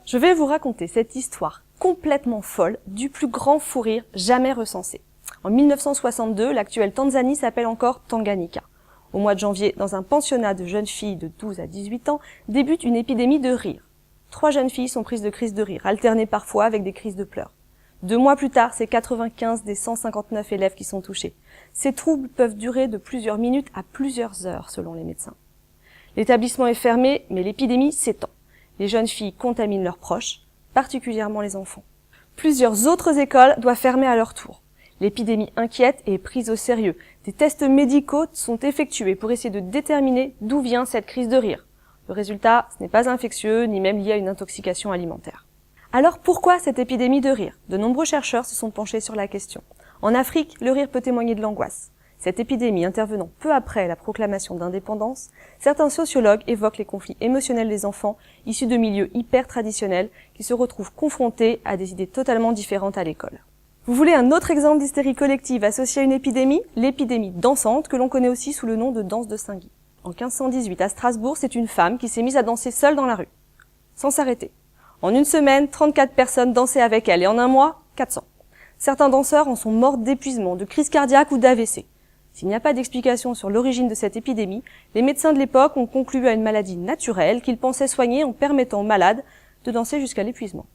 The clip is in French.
Je vais vous raconter cette histoire complètement folle du plus grand fou rire jamais recensé. En 1962, l'actuelle Tanzanie s'appelle encore Tanganyika. Au mois de janvier, dans un pensionnat de jeunes filles de 12 à 18 ans, débute une épidémie de rire. 3 jeunes filles sont prises de crises de rire, alternées parfois avec des crises de pleurs. 2 mois plus tard, c'est 95 des 159 élèves qui sont touchés. Ces troubles peuvent durer de plusieurs minutes à plusieurs heures, selon les médecins. L'établissement est fermé, mais l'épidémie s'étend. Les jeunes filles contaminent leurs proches, particulièrement les enfants. Plusieurs autres écoles doivent fermer à leur tour. L'épidémie inquiète et est prise au sérieux. Des tests médicaux sont effectués pour essayer de déterminer d'où vient cette crise de rire. Le résultat, ce n'est pas infectieux, ni même lié à une intoxication alimentaire. Alors pourquoi cette épidémie de rire? De nombreux chercheurs se sont penchés sur la question. En Afrique, le rire peut témoigner de l'angoisse. Cette épidémie intervenant peu après la proclamation d'indépendance, certains sociologues évoquent les conflits émotionnels des enfants issus de milieux hyper traditionnels qui se retrouvent confrontés à des idées totalement différentes à l'école. Vous voulez un autre exemple d'hystérie collective associée à une épidémie? L'épidémie dansante que l'on connaît aussi sous le nom de danse de Saint-Guy. En 1518 à Strasbourg, c'est une femme qui s'est mise à danser seule dans la rue, sans s'arrêter. En une semaine, 34 personnes dansaient avec elle et en un mois, 400. Certains danseurs en sont morts d'épuisement, de crise cardiaque ou d'AVC. S'il n'y a pas d'explication sur l'origine de cette épidémie, les médecins de l'époque ont conclu à une maladie naturelle qu'ils pensaient soigner en permettant aux malades de danser jusqu'à l'épuisement.